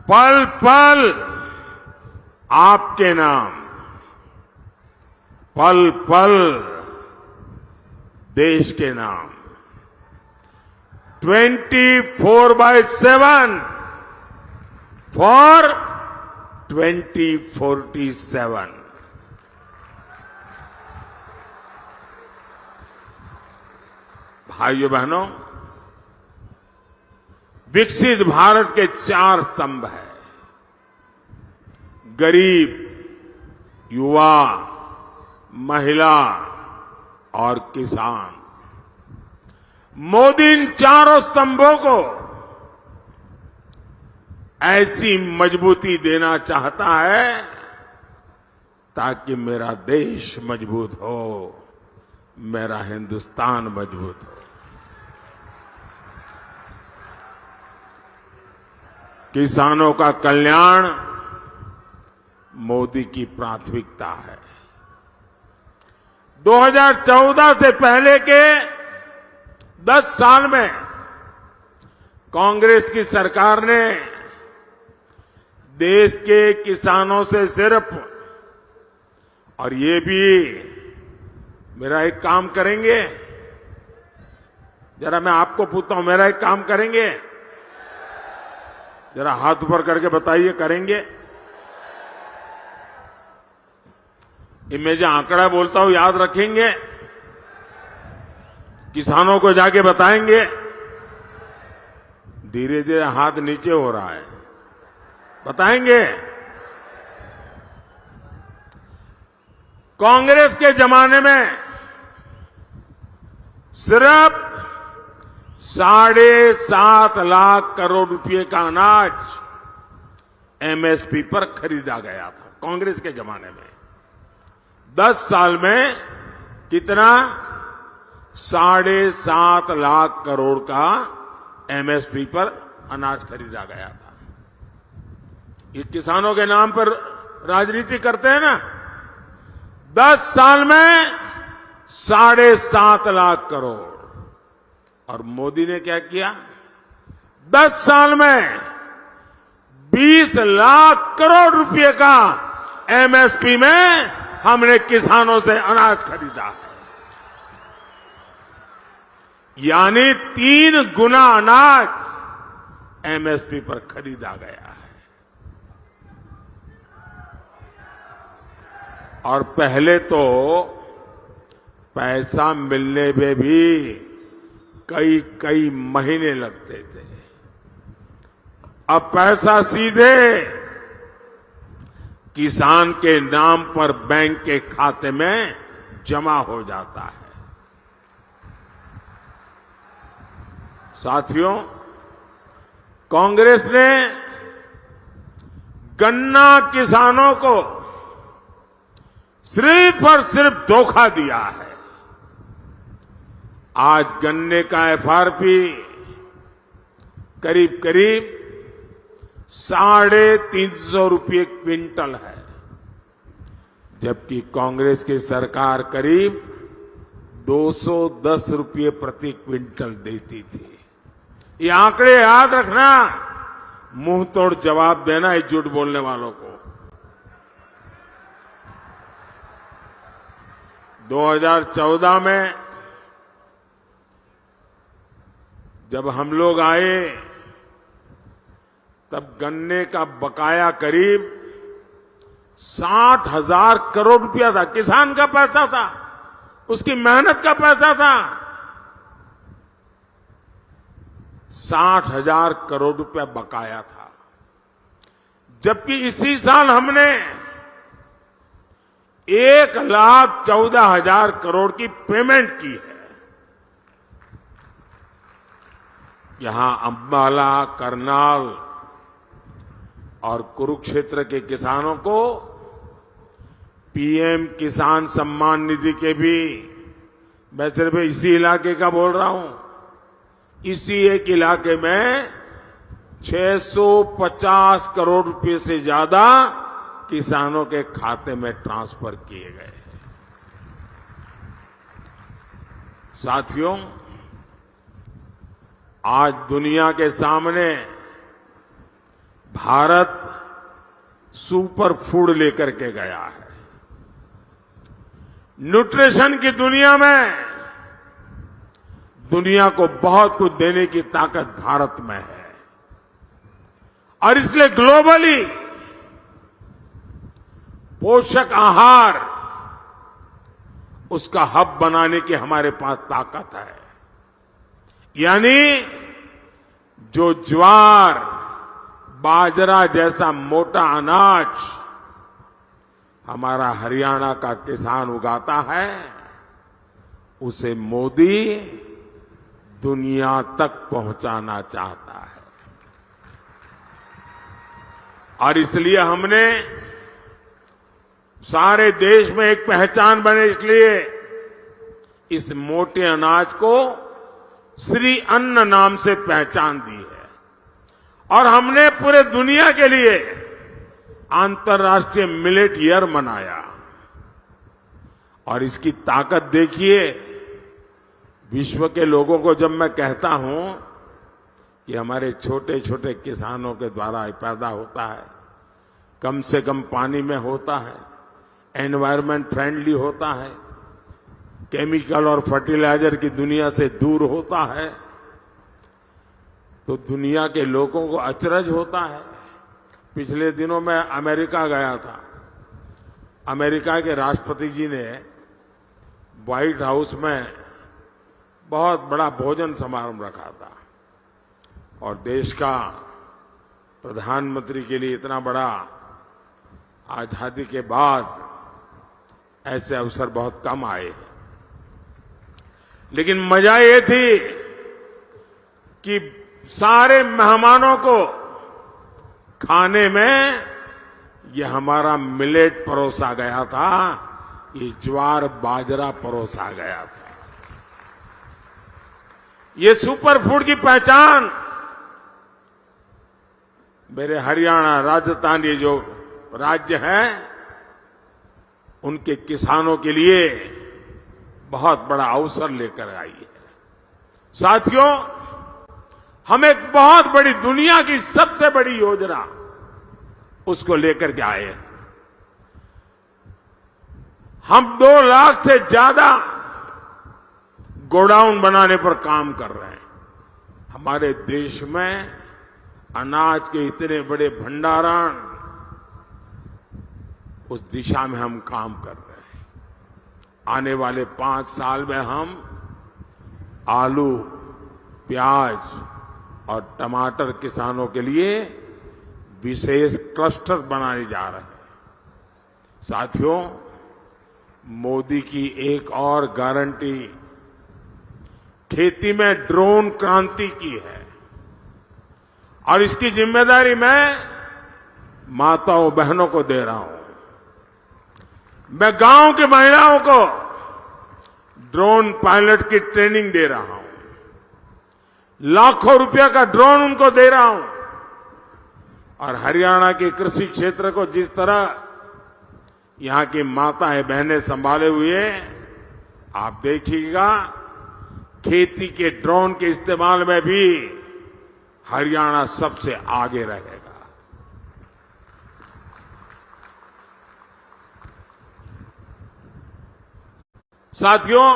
पल पल आपके नाम, पल पल देश के नाम, 24/7 फॉर 2047। भाइयों बहनों, विकसित भारत के 4 स्तंभ हैं: गरीब, युवा, महिला और किसान। मोदी इन चारों स्तंभों को ऐसी मजबूती देना चाहता है ताकि मेरा देश मजबूत हो, मेरा हिंदुस्तान मजबूत हो। किसानों का कल्याण मोदी की प्राथमिकता है। 2014 से पहले के 10 साल में कांग्रेस की सरकार ने देश के किसानों से सिर्फ, और ये भी मेरा एक काम करेंगे, जरा मैं आपको पूछता हूं, मेरा एक काम करेंगे? जरा हाथ ऊपर करके बताइए, करेंगे? मैं जो आंकड़ा बोलता हूं याद रखेंगे? किसानों को जाके बताएंगे? धीरे धीरे हाथ नीचे हो रहा है, बताएंगे? कांग्रेस के जमाने में सिर्फ 7.5 लाख करोड़ रुपए का अनाज एमएसपी पर खरीदा गया था कांग्रेस के जमाने में। 10 साल में कितना? 7.5 लाख करोड़ का एमएसपी पर अनाज खरीदा गया था। ये किसानों के नाम पर राजनीति करते हैं ना। 10 साल में 7.5 लाख करोड़। और मोदी ने क्या किया? 10 साल में 20 लाख करोड़ रुपए का एमएसपी में हमने किसानों से अनाज खरीदा है। यानी 3 गुना अनाज एमएसपी पर खरीदा गया है। और पहले तो पैसा मिलने में भी कई महीने लगते थे। अब पैसा सीधे किसान के नाम पर बैंक के खाते में जमा हो जाता है। साथियों, कांग्रेस ने गन्ना किसानों को सिर्फ और सिर्फ धोखा दिया है। आज गन्ने का एफआरपी करीब करीब 350 रुपये क्विंटल है, जबकि कांग्रेस की सरकार करीब 210 रुपये प्रति क्विंटल देती थी। ये आंकड़े याद रखना, मुंह तोड़ जवाब देना इस झूठ बोलने वालों को। 2014 में जब हम लोग आए तब गन्ने का बकाया करीब 60,000 करोड़ रुपया था। किसान का पैसा था, उसकी मेहनत का पैसा था। 60,000 करोड़ रुपया बकाया था, जबकि इसी साल हमने 1,14,000 करोड़ की पेमेंट की है। यहां अंबाला, करनाल और कुरुक्षेत्र के किसानों को पीएम किसान सम्मान निधि के भी, मैं सिर्फ इसी इलाके का बोल रहा हूं, इसी एक इलाके में 650 करोड़ रुपए से ज्यादा किसानों के खाते में ट्रांसफर किए गए। साथियों, आज दुनिया के सामने भारत सुपर फूड लेकर के गया है। न्यूट्रिशन की दुनिया में दुनिया को बहुत कुछ देने की ताकत भारत में है और इसलिए ग्लोबली पोषक आहार उसका हब बनाने की हमारे पास ताकत है। यानी जो ज्वार बाजरा जैसा मोटा अनाज हमारा हरियाणा का किसान उगाता है, उसे मोदी दुनिया तक पहुंचाना चाहता है। और इसलिए हमने सारे देश में एक पहचान बने, इसलिए इस मोटे अनाज को श्री अन्न नाम से पहचान दी है। और हमने पूरे दुनिया के लिए अंतर्राष्ट्रीय मिलेट ईयर मनाया। और इसकी ताकत देखिए, विश्व के लोगों को जब मैं कहता हूं कि हमारे छोटे छोटे किसानों के द्वारा पैदा होता है, कम से कम पानी में होता है, एनवायरमेंट फ्रेंडली होता है, केमिकल और फर्टिलाइजर की दुनिया से दूर होता है, तो दुनिया के लोगों को अचरज होता है। पिछले दिनों मैं अमेरिका गया था। अमेरिका के राष्ट्रपति जी ने व्हाइट हाउस में बहुत बड़ा भोजन समारोह रखा था और देश का प्रधानमंत्री के लिए इतना बड़ा आजादी के बाद ऐसे अवसर बहुत कम आए। लेकिन मजा ये थी कि सारे मेहमानों को खाने में ये हमारा मिलेट परोसा गया था, ये ज्वार बाजरा परोसा गया था। ये सुपर फूड की पहचान मेरे हरियाणा, राजस्थान, ये जो राज्य हैं, उनके किसानों के लिए बहुत बड़ा अवसर लेकर आई है। साथियों, हम एक बहुत बड़ी, दुनिया की सबसे बड़ी योजना उसको लेकर के आए हैं। हम 2 लाख से ज्यादा गोडाउन बनाने पर काम कर रहे हैं। हमारे देश में अनाज के इतने बड़े भंडारण, उस दिशा में हम काम कर रहे हैं। आने वाले 5 साल में हम आलू, प्याज और टमाटर किसानों के लिए विशेष क्लस्टर बनाने जा रहे हैं। साथियों, मोदी की एक और गारंटी खेती में ड्रोन क्रांति की है और इसकी जिम्मेदारी मैं माताओं बहनों को दे रहा हूं। मैं गांव की महिलाओं को ड्रोन पायलट की ट्रेनिंग दे रहा हूं, लाखों रुपया का ड्रोन उनको दे रहा हूं। और हरियाणा के कृषि क्षेत्र को जिस तरह यहां की माताएं बहनें संभाले हुए, आप देखिएगा खेती के ड्रोन के इस्तेमाल में भी हरियाणा सबसे आगे रहेगा। साथियों,